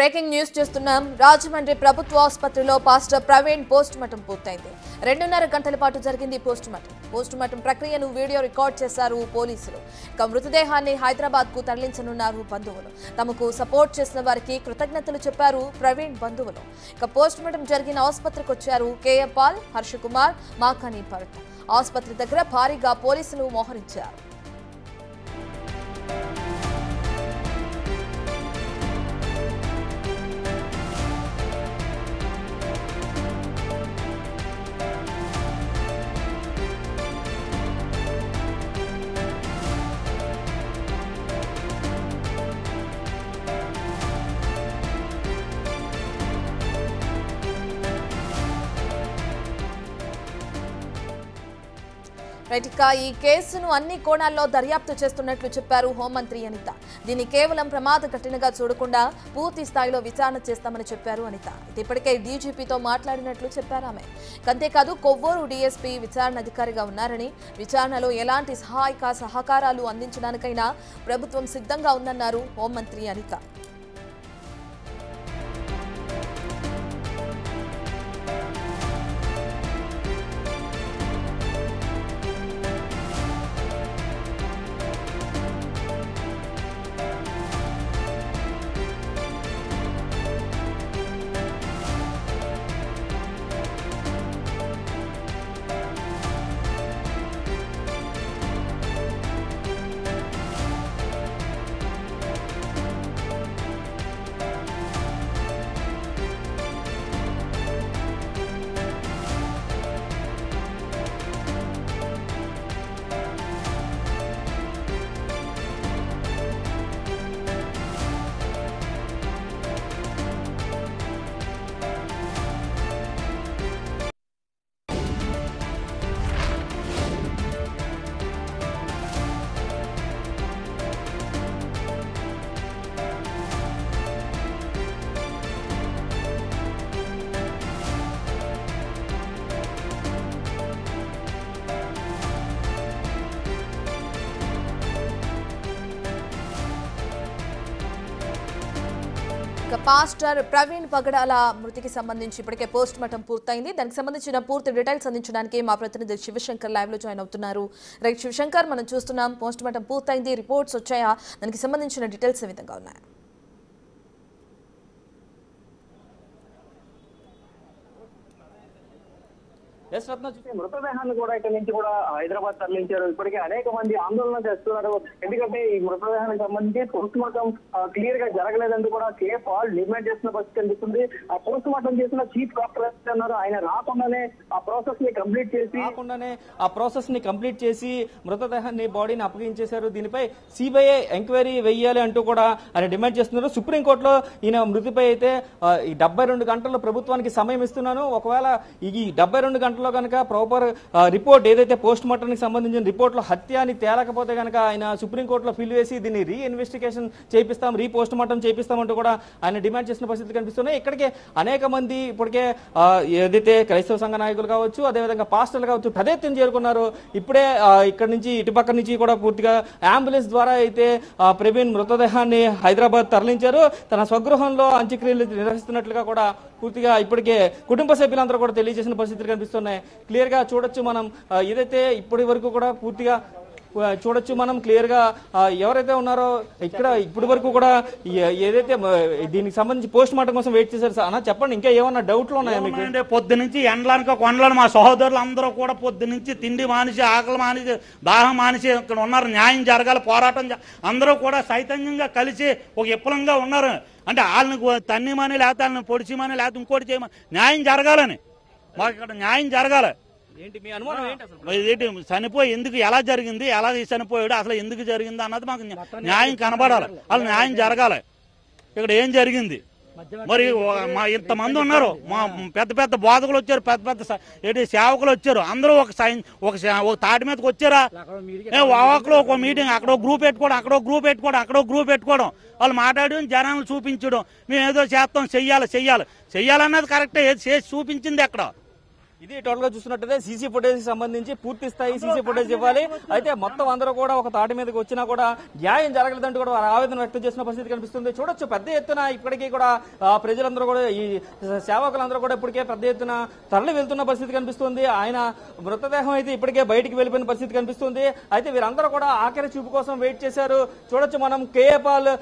Breaking news చూస్తున్నాం. రాజమండ్రి ప్రభుత్వ ఆసుపత్రిలో పాస్టర్ ప్రవీణ్ పోస్ట్ మార్టం పూర్తయింది. 2.5 గంటల పాటు జరిగింది పోస్ట్ మార్టం ప్రక్రియను వీడియో రికార్డ్ చేశారు పోలీసులు. ఇక మృతదేహాన్ని హైదరాబాద్ కు తరలించనున్నారు బంధువులు. తమకు సపోర్ట్ చేసిన వారికి కృతజ్ఞతలు చెప్పారు ప్రవీణ్ బంధువులు. ఇక పోస్ట్ మార్టం జరిగిన ఆసుపత్రికి వచ్చారు కేఏ పాల్, హర్ష కుమార్, మాకాని భరత్. ఆసుపత్రి దగ్గర భారీగా పోలీసులు మోహరించారు. ఈ కేసును అన్ని కోణాల్లో దర్యాప్తు చేస్తున్నట్లు చెప్పారు హోంమంత్రి అనిత. దీన్ని కేవలం ప్రమాద ఘటనగా చూడకుండా పూర్తి స్థాయిలో విచారణ చేస్తామని చెప్పారు అనిత. ఇప్పటికే డీజీపీతో మాట్లాడినట్లు చెప్పారు ఆమె. అంతేకాదు కొవ్వూరు డీఎస్పీ విచారణ అధికారిగా ఉన్నారని, విచారణలో ఎలాంటి సహకారాలు అందించడానికైనా ప్రభుత్వం సిద్ధంగా ఉందన్నారు హోంమంత్రి అనిత. పాస్టర్ ప్రవీణ్ పగడాల మృతికి సంబంధించి ఇప్పటికే పోస్ట్ మార్టం పూర్తయింది. దానికి సంబంధించిన పూర్తి డీటెయిల్స్ అందించడానికి మా ప్రతినిధి శివశంకర్ లైవ్ లో జాయిన్ అవుతున్నారు. రైట్ శివశంకర్, మనం చూస్తున్నాం పోస్ట్ మార్టం పూర్తయింది, రిపోర్ట్స్ వచ్చాయా? దానికి సంబంధించిన డీటెయిల్స్ ఏ విధంగా ఉన్నాయి? మృతదేహాన్ని కూడా ఇక్కడ నుంచి కూడా హైదరాబాద్ తరలించారు. ఇప్పటికే అనేక మంది ఆందోళన చేస్తున్నారు. ఎందుకంటే ఈ మృతదేహానికి సంబంధించి పోస్ట్ మార్టం క్లియర్ గా జరగలేదంటూ కూడా కేఏ పాల్ డిమాండ్ చేసిన పరిస్థితి కనిపిస్తుంది. ఆ పోస్ట్ మార్టం చేసిన చీఫ్ డాక్టర్ అన్నారు, ఆయన రాకుండానే ఆ ప్రాసెస్ ని కంప్లీట్ చేసి మృతదేహాన్ని బాడీని అప్పగించేశారు. దీనిపై సిబిఐ ఎంక్వైరీ వెయ్యాలి అంటూ కూడా ఆయన డిమాండ్ చేస్తున్నారు. సుప్రీంకోర్టులో ఈయన మృతిపై అయితే ఈ 72 గంటల్లో ప్రభుత్వానికి సమయం ఇస్తున్నాను, ఒకవేళ ఈ 72 గంటల్లో కనుక ప్రాపర్ రిపోర్ట్ ఏదైతే పోస్ట్ మార్టం సంబంధించిన రిపోర్ట్ లో హత్య అని తేలకపోతే కనుక ఆయన సుప్రీంకోర్టులో ఫిల్ వేసి దీన్ని రీఇన్వెస్టిగేషన్ చేపిస్తాం, పోస్ట్ మార్టం చేపిస్తామంటూ కూడా ఆయన డిమాండ్ చేసిన పరిస్థితి కనిపిస్తున్నాయి. ఇక్కడికే అనేక మంది ఇప్పటికే ఏదైతే క్రైస్తవ సంఘ నాయకులు కావచ్చు, అదేవిధంగా పాస్టర్లు కావచ్చు పెద్ద ఎత్తున చేరుకున్నారు. ఇప్పుడే ఇక్కడ నుంచి ఇటుపక్క నుంచి కూడా పూర్తిగా అంబులెన్స్ ద్వారా అయితే ప్రవీణ్ మృతదేహాన్ని హైదరాబాద్ తరలించారు. తన స్వగృహంలో అంత్యక్రియలు నిర్వహిస్తున్నట్లుగా కూడా పూర్తిగా ఇప్పటికే కుటుంబ సభ్యులందరూ కూడా తెలియజేసిన పరిస్థితులు కనిపిస్తున్నాయి. క్లియర్ గా చూడొచ్చు మనం, ఏదైతే ఇప్పటి వరకు కూడా పూర్తిగా చూడొచ్చు మనం క్లియర్ గా ఎవరైతే ఉన్నారో ఇక్కడ ఇప్పటి వరకు కూడా ఏదైతే దీనికి సంబంధించి పోస్ట్ మార్టం కోసం వెయిట్ చేశారు. అన్న చెప్పండి, ఇంకా ఏమన్నా డౌట్లు ఉన్నాయా మీకు? పొద్దు నుంచి ఎండలానిక కొండలను మా సహోదరులు అందరూ కూడా పొద్దు నుంచి తిండి మానేసి, ఆకలి మానేసి, దాహం మానేసి ఇక్కడ ఉన్నారు. న్యాయం జరగాలి, పోరాటం అందరూ కూడా చైతన్యంగా కలిసి ఒక విప్లవంగా ఉన్నారు. అంటే వాళ్ళని తన్నిమని లేకపోతే వాళ్ళని పొడిచిమని లేకపోతే ఇంకోటి చేయమని న్యాయం జరగాలని, మాకు ఇక్కడ న్యాయం జరగాలి. ఏంటి చనిపోయి ఎందుకు, ఎలా జరిగింది, ఎలా చనిపోయాడు, అసలు ఎందుకు జరిగింది అన్నది మాకు న్యాయం కనబడాలి. అసలు న్యాయం జరగాలి. ఇక్కడ ఏం జరిగింది మరి? మా ఇంతమంది ఉన్నారు, మా పెద్ద పెద్ద బోధకులు వచ్చారు, పెద్ద పెద్ద సేవకులు వచ్చారు. అందరూ ఒక తాటి మీదకి వచ్చారా? వావాకులో ఒక మీటింగ్, అక్కడ గ్రూప్ పెట్టుకోవడం, అక్కడ గ్రూప్ పెట్టుకోవడం, వాళ్ళు మాట్లాడడం, జనాలను చూపించడం, మేము ఏదో చేస్తాం, చెయ్యాలన్నది కరెక్టే. ఏది చేసి చూపించింది ఎక్కడ? ఇది టోటల్ గా చూస్తున్నట్టయితే సీసీ ఫుటేజ్ సంబంధించి పూర్తి స్థాయి సీసీ ఫుటేజ్ ఇవ్వాలి. అయితే మొత్తం అందరూ కూడా ఒక తాటి మీదకి వచ్చినా కూడా న్యాయం జరగలేదంటూ కూడా ఆవేదన వ్యక్తం చేసిన పరిస్థితి కనిపిస్తుంది. చూడొచ్చు పెద్ద ఎత్తున ఇప్పటికీ కూడా ప్రజలందరూ కూడా ఈ సేవకులందరూ కూడా ఇప్పటికే పెద్ద ఎత్తున తరలి వెళ్తున్న పరిస్థితి కనిపిస్తుంది. ఆయన మృతదేహం అయితే ఇప్పటికే బయటికి వెళ్ళిపోయిన పరిస్థితి కనిపిస్తుంది. అయితే వీరందరూ కూడా ఆఖరి చూపు కోసం వెయిట్ చేశారు. చూడొచ్చు మనం కేఏ పాల్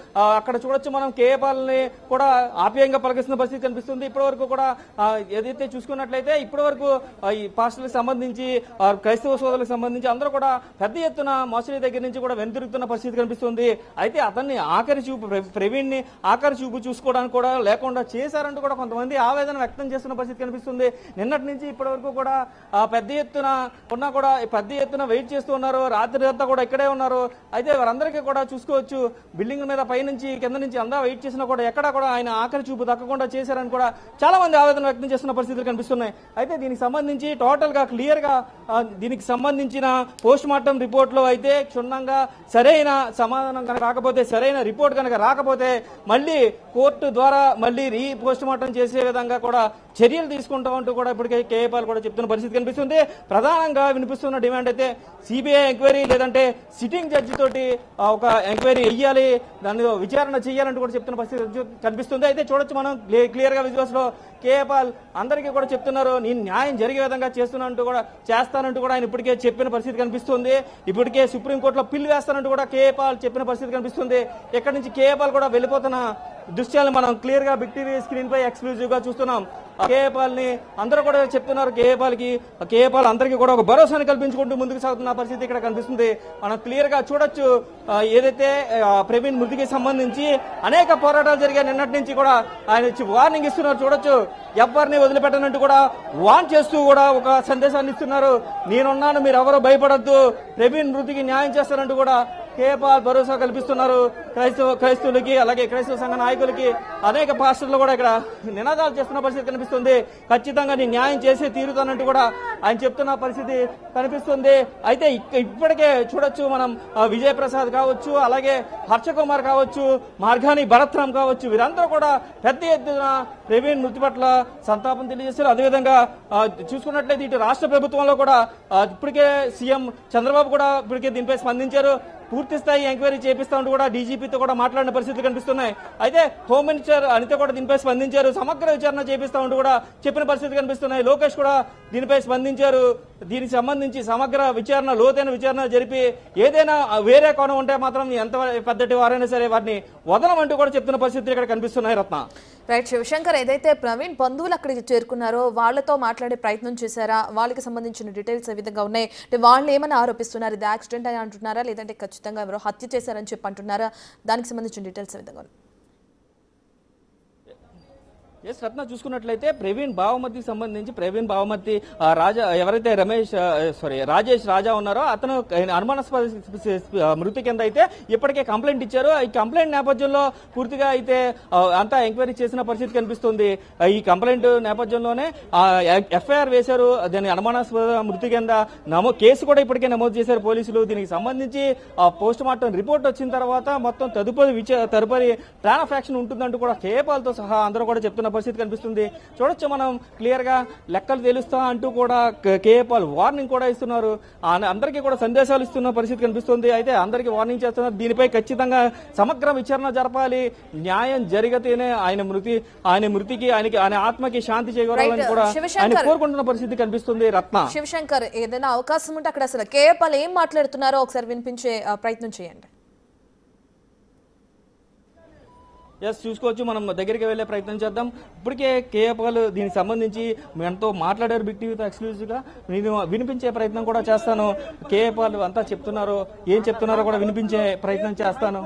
అక్కడ చూడొచ్చు మనం కేఏ పాల్ ని కూడా ఆప్యాయంగా పలకిస్తున్న పరిస్థితి కనిపిస్తుంది. ఇప్పటి వరకు కూడా ఏదైతే చూసుకున్నట్లయితే ఇప్పటి వరకు ఈ పాస్టర్లకు సంబంధించి క్రైస్తవ సోదరులకు సంబంధించి అందరూ కూడా పెద్ద ఎత్తున మోసడి దగ్గర నుంచి కూడా వెనుతిరుగుతున్న పరిస్థితి కనిపిస్తుంది. అయితే అతన్ని ఆఖరి చూపు ప్రవీణ్ ని ఆఖరి చూపు చూసుకోవడానికి కూడా లేకుండా చేశారంటూ కూడా కొంతమంది ఆవేదన వ్యక్తం చేస్తున్న పరిస్థితి కనిపిస్తుంది. నిన్నటి నుంచి ఇప్పటి వరకు కూడా పెద్ద ఎత్తున ఉన్నా కూడా పెద్ద ఎత్తున వెయిట్ చేస్తూ ఉన్నారు. రాత్రి అంతా కూడా ఇక్కడే ఉన్నారు. అయితే వారందరికీ కూడా చూసుకోవచ్చు బిల్డింగ్ మీద పైనుంచి కింద నుంచి అందా వెయిట్ చేసినా కూడా ఎక్కడా కూడా ఆయన ఆఖరి చూపు దక్కకుండా చేశారని కూడా చాలా మంది ఆవేదన వ్యక్తం చేస్తున్న పరిస్థితులు కనిపిస్తున్నాయి. అయితే దీనికి సంబంధించి టోటల్ గా క్లియర్ గా దీనికి సంబంధించిన పోస్ట్ మార్టం రిపోర్ట్ లో అయితే క్షుణ్ణంగా సరైన సమాధానం కనుక రాకపోతే సరైన రిపోర్ట్ కనుక రాకపోతే మళ్ళీ కోర్టు ద్వారా మళ్ళీ రీ పోస్ట్ మార్టం చేసే విధంగా కూడా చర్యలు తీసుకుంటామంటూ కూడా ఇప్పటికే కేఏ పాల్ కూడా చెప్తున్న పరిస్థితి కనిపిస్తుంది. ప్రధానంగా వినిపిస్తున్న డిమాండ్ అయితే సిబిఐ ఎంక్వైరీ లేదంటే సిట్టింగ్ జడ్జి తోటి ఒక ఎంక్వైరీ వెయ్యాలి, దాని విచారణ చేయాలంటూ కూడా చెప్తున్న పరిస్థితి కనిపిస్తుంది. అయితే చూడొచ్చు మనం క్లియర్ గా విజువల్స్ లో కేఏ పాల్ అందరికీ కూడా చెప్తున్నారు నేను న్యాయం జరిగే విధంగా చేస్తానంటూ కూడా ఆయన ఇప్పటికే చెప్పిన పరిస్థితి కనిపిస్తుంది. ఇప్పటికే సుప్రీంకోర్టులో పిల్లు వేస్తానంటూ కూడా కేఏ పాల్ చెప్పిన పరిస్థితి కనిపిస్తుంది. ఇక్కడ నుంచి కేఏ పాల్ కూడా వెళ్ళిపోతున్న దృశ్యాలను మనం క్లియర్ గా బిగ్ టీవీ స్క్రీన్ పై ఎక్స్క్లూజివ్ గా చూస్తున్నాం. కేఏ పాల్ ని అందరూ కూడా చెప్తున్నారు. కేఏ పాల్ అందరికీ కూడా ఒక భరోసాని కల్పించుకుంటూ ముందుకు సాగుతున్న పరిస్థితి ఇక్కడ కనిపిస్తుంది. మనం క్లియర్ గా చూడొచ్చు ఏదైతే ప్రవీణ్ మృతికి సంబంధించి అనేక పోరాటాలు జరిగాయి. నిన్నటి నుంచి కూడా ఆయన వార్నింగ్ ఇస్తున్నారు. చూడొచ్చు ఎవరిని వదిలిపెట్టనంటూ కూడా వార్న్ చేస్తూ కూడా ఒక సందేశాన్ని ఇస్తున్నారు. నేనున్నాను, మీరు ఎవరో భయపడద్దు, ప్రవీణ్ మృతికి న్యాయం చేస్తారంటూ కూడా కేఏ పాల్ భరోసా కల్పిస్తున్నారు. క్రైస్తవులకి అలాగే క్రైస్తవ సంఘ నాయకులకి అనేక పాస్టర్లు కూడా ఇక్కడ నినాదాలు చేస్తున్న పరిస్థితి కనిపిస్తుంది. ఖచ్చితంగా నేను న్యాయం చేసి తీరుతానంటూ కూడా ఆయన చెప్తున్న పరిస్థితి కనిపిస్తుంది. అయితే ఇప్పటికే చూడొచ్చు మనం విజయ్ ప్రసాద్ కావచ్చు, అలాగే హర్ష కుమార్ కావచ్చు, మార్గాని భరత్రామ్ కావచ్చు, వీరందరూ కూడా పెద్ద ఎత్తున ప్రవీణ్ మృతి పట్ల సంతాపం తెలియజేశారు. అదేవిధంగా చూసుకున్నట్లయితే ఇటు రాష్ట్ర ప్రభుత్వంలో కూడా ఇప్పటికే సీఎం చంద్రబాబు కూడా ఇప్పటికే దీనిపై స్పందించారు. పూర్తి స్థాయి ఎంక్వైరీ చేపిస్తామంటూ కూడా డీజీపీతో కూడా మాట్లాడిన పరిస్థితులు కనిపిస్తున్నాయి. అయితే హోమ్ మినిస్టర్ అనిత కూడా దీనిపై స్పందించారు. సమగ్ర విచారణ చేపిస్తామంటూ కూడా చెప్పిన పరిస్థితి కనిపిస్తున్నాయి. లోకేష్ కూడా దీనిపై స్పందించారు. దీనికి సంబంధించి సమగ్ర విచారణ, లోతైన విచారణ జరిపి ఏదైనా వేరే కోణం ఉంటే మాత్రం ఎంత పెద్దటి వారైనా సరే వారిని వదలమంటూ కూడా చెప్తున్న పరిస్థితులు ఇక్కడ కనిపిస్తున్నాయి. రత్న రైట్ శివశంకర్, ఏదైతే ప్రవీణ్ బంధువులు అక్కడికి చేరుకున్నారో వాళ్ళతో మాట్లాడే ప్రయత్నం చేశారా? వాళ్ళకి సంబంధించిన డీటెయిల్స్ ఏ విధంగా ఉన్నాయి? వాళ్ళు ఏమైనా ఆరోపిస్తున్నారు? ఇది యాక్సిడెంట్ అని అంటున్నారా, లేదంటే ఖచ్చితంగా ఎవరో హత్య చేశారని చెప్పి అంటున్నారా? దానికి సంబంధించిన డీటెయిల్స్ ఏ విధంగా ఉన్నాయి? ఎస్ రత్న, చూసుకున్నట్లయితే ప్రవీణ్ బావమతికి సంబంధించి ప్రవీణ్ బావమతి రాజా ఎవరైతే రాజేష్ రాజా ఉన్నారో అతను అనుమానాస్పద మృతి కింద అయితే ఇప్పటికే కంప్లైంట్ ఇచ్చారు. ఈ కంప్లైంట్ నేపథ్యంలో పూర్తిగా అయితే అంతా ఎంక్వైరీ చేసిన పరిస్థితి కనిపిస్తుంది. ఈ కంప్లైంట్ నేపథ్యంలోనే ఎఫ్ఐఆర్ వేశారు. దాని అనుమానాస్పద మృతి కింద కేసు కూడా ఇప్పటికే నమోదు చేశారు పోలీసులు. దీనికి సంబంధించి పోస్ట్ మార్టం రిపోర్ట్ వచ్చిన తర్వాత మొత్తం తదుపరి ప్లాన్ ఆఫ్ యాక్షన్ ఉంటుందంటూ కూడా కేఏ పాల్తో సహా అందరూ కూడా చెప్తున్న పరిస్థితి కనిపిస్తుంది. చూడొచ్చు మనం క్లియర్ గా లెక్కలు తెలుస్తా అంటూ కూడా కేఏ పాల్ వార్నింగ్ కూడా ఇస్తున్నారు. అందరికీ కూడా సందేశాలు ఇస్తున్న పరిస్థితి కనిపిస్తుంది. అయితే అందరికీ వార్నింగ్ చేస్తున్నారు. దీనిపై ఖచ్చితంగా సమగ్ర విచారణ జరపాలి, న్యాయం జరిగితేనే ఆయన మృతికి ఆయన ఆత్మకి శాంతి చేకూరాలని కూడా ఆయన కోరుకుంటున్న పరిస్థితి కనిపిస్తుంది. రత్న శివశంకర్, ఏదైనా అవకాశం ఉంటే అక్కడ అసలు కేఏ పాల్ ఏం మాట్లాడుతున్నారో ఒకసారి వినిపించే ప్రయత్నం చేయండి. ఎస్, చూసుకోవచ్చు. మనం దగ్గరికి వెళ్లే ప్రయత్నం చేద్దాం. ఇప్పటికే కేఏ పాల్ దీనికి సంబంధించి ఎంతో మాట్లాడారు బిగ్ టీవీతో ఎక్స్క్లూజివ్ గా. నేను వినిపించే ప్రయత్నం కూడా చేస్తాను. కేఏ పాల్ అంతా చెప్తున్నారో ఏం చెప్తున్నారో కూడా వినిపించే ప్రయత్నం చేస్తాను.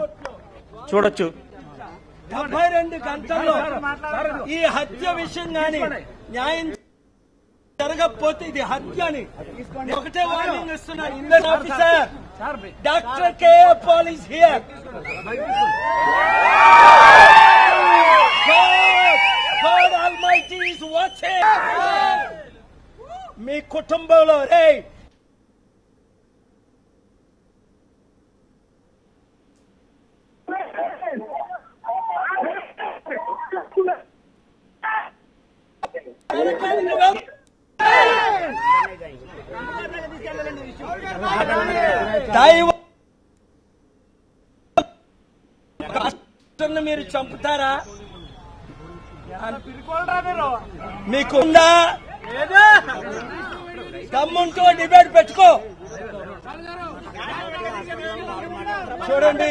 చూడొచ్చు. 72 గంటల్లో ఈ హత్య విషయం గాని న్యాయం జరగకపోతే ఇది హత్య అని ఒకటే వార్నింగ్ ఇస్తున్నా. Indian officer doctor K A Paul is here. God Almighty is watching. మీ కుటుంబంలో మీరు చంపుతారా? మీకుందా దమ్ముంటూ డిబేట్ పెట్టుకో. చూడండి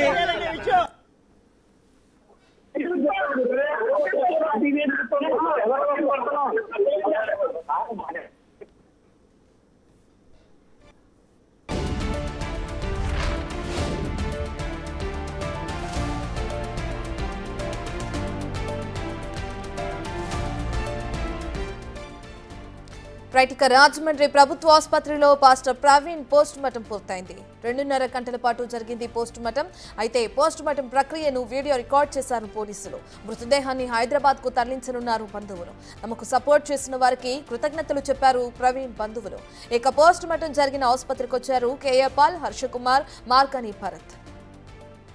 రైట్. ఇక రాజమండ్రి ప్రభుత్వ ఆసుపత్రిలో పాస్టర్ ప్రవీణ్ పోస్ట్ మార్టం పూర్తయింది. 2.5 గంటల పాటు జరిగింది పోస్ట్ మార్టం. అయితే పోస్ట్ మార్టం ప్రక్రియను వీడియో రికార్డ్ చేశారు పోలీసులు. మృతదేహాన్ని హైదరాబాద్ కు తరలించనున్నారు బంధువులు. తమకు సపోర్ట్ చేసిన వారికి కృతజ్ఞతలు చెప్పారు ప్రవీణ్ బంధువులు. ఇక పోస్ట్ మార్టం జరిగిన ఆసుపత్రికి వచ్చారు కేఏ పాల్, హర్షకుమార్, మార్కని భరత్.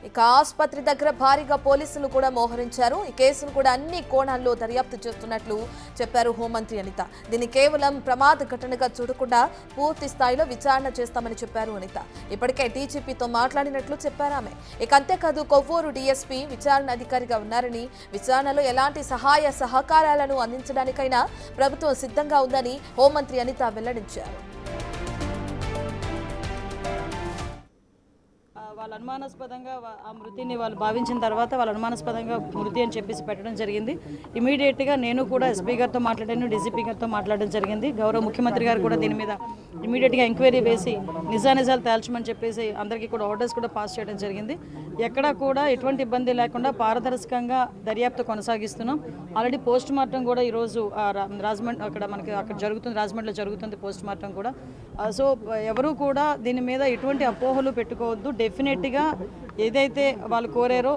ఇక ఆసుపత్రి దగ్గర భారీగా పోలీసులు కూడా మోహరించారు. ఈ కేసును కూడా అన్ని కోణాల్లో దర్యాప్తు చేస్తున్నట్లు చెప్పారు హోంమంత్రి అనిత. దీన్ని కేవలం ప్రమాద ఘటనగా చూడకుండా పూర్తి స్థాయిలో విచారణ చేస్తామని చెప్పారు అనిత. ఇప్పటికే డీజీపీతో మాట్లాడినట్లు చెప్పారు ఆమె. ఇక అంతేకాదు కొవ్వూరు డీఎస్పీ విచారణ అధికారిగా ఉన్నారని, విచారణలో ఎలాంటి సహాయ సహకారాలను అందించడానికైనా ప్రభుత్వం సిద్ధంగా ఉందని హోంమంత్రి అనిత వెల్లడించారు. వాళ్ళ అనుమానాస్పదంగా ఆ మృతిని వాళ్ళు భావించిన తర్వాత వాళ్ళ అనుమానాస్పదంగా మృతి అని చెప్పేసి పెట్టడం జరిగింది. ఇమీడియట్గా నేను కూడా ఎస్పీ గారితో మాట్లాడాను, డీజీపీ గారితో మాట్లాడడం జరిగింది. గౌరవ ముఖ్యమంత్రి గారు కూడా దీని మీద ఇమీడియట్గా ఎంక్వైరీ వేసి నిజానిజాలు తేల్చమని చెప్పేసి అందరికీ కూడా ఆర్డర్స్ కూడా పాస్ చేయడం జరిగింది. ఎక్కడా కూడా ఎటువంటి ఇబ్బంది లేకుండా పారదర్శకంగా దర్యాప్తు కొనసాగిస్తున్నాం. ఆల్రెడీ పోస్ట్ మార్టం కూడా ఈరోజు రాజమండ్రి అక్కడ జరుగుతుంది, రాజమండ్రిలో జరుగుతుంది పోస్ట్ మార్టం కూడా. సో ఎవరు కూడా దీని మీద ఎటువంటి అపోహలు పెట్టుకోవద్దు. డెఫినెట్గా ఏదైతే వాళ్ళు కోరారో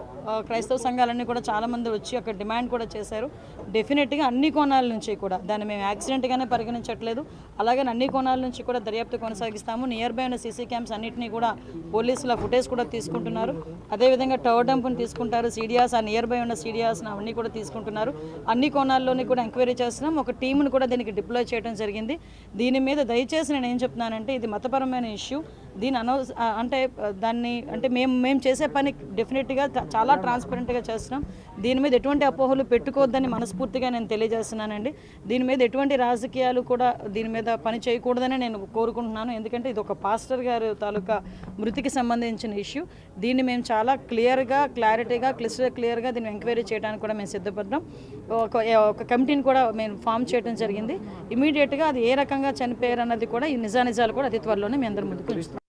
క్రైస్తవ సంఘాలన్నీ కూడా చాలామంది వచ్చి అక్కడ డిమాండ్ కూడా చేశారు. డెఫినెట్గా అన్ని కోణాల నుంచి కూడా దాన్ని మేము యాక్సిడెంట్గానే పరిగణించట్లేదు. అలాగే అన్ని కోణాల నుంచి కూడా దర్యాప్తు కొనసాగిస్తాము. నియర్ బై ఉన్న సీసీ క్యామ్స్ అన్నింటినీ కూడా పోలీసుల ఫుటేజ్ కూడా తీసుకుంటున్నారు. అదేవిధంగా టవర్ డంప్ని తీసుకుంటారు, సీడియాస్ ఆ నియర్ బై ఉన్న సీడియాస్ అవన్నీ కూడా తీసుకుంటున్నారు. అన్ని కోణాల్లోని కూడా ఎంక్వైరీ చేస్తున్నాం. ఒక టీంను కూడా దీనికి డిప్లాయ్ చేయడం జరిగింది. దీని మీద దయచేసి నేను ఏం చెప్తున్నానంటే ఇది మతపరమైన ఇష్యూ. దీని అంటే మేము చేసే పని డెఫినెట్గా చాలా ట్రాన్స్పరెంట్గా చేస్తున్నాం. దీని మీద ఎటువంటి అపోహలు పెట్టుకోవద్దని మనస్ఫూర్తిగా నేను తెలియజేస్తున్నానండి. దీని మీద ఎటువంటి రాజకీయాలు కూడా దీని మీద పని చేయకూడదని నేను కోరుకుంటున్నాను. ఎందుకంటే ఇది ఒక పాస్టర్ గారు తాలూకా మృతికి సంబంధించిన ఇష్యూ. దీన్ని మేము చాలా క్లారిటీగా క్లియర్గా దీన్ని ఎంక్వైరీ చేయడానికి కూడా మేము సిద్ధపడ్డాం. ఒక కమిటీని కూడా మేము ఫామ్ చేయడం జరిగింది. ఇమీడియట్గా అది ఏ రకంగా చనిపోయారు అన్నది కూడా ఈ నిజానిజాలు కూడా అతి త్వరలోనే మీ అందరి ముందుకు ఉంచుతాం.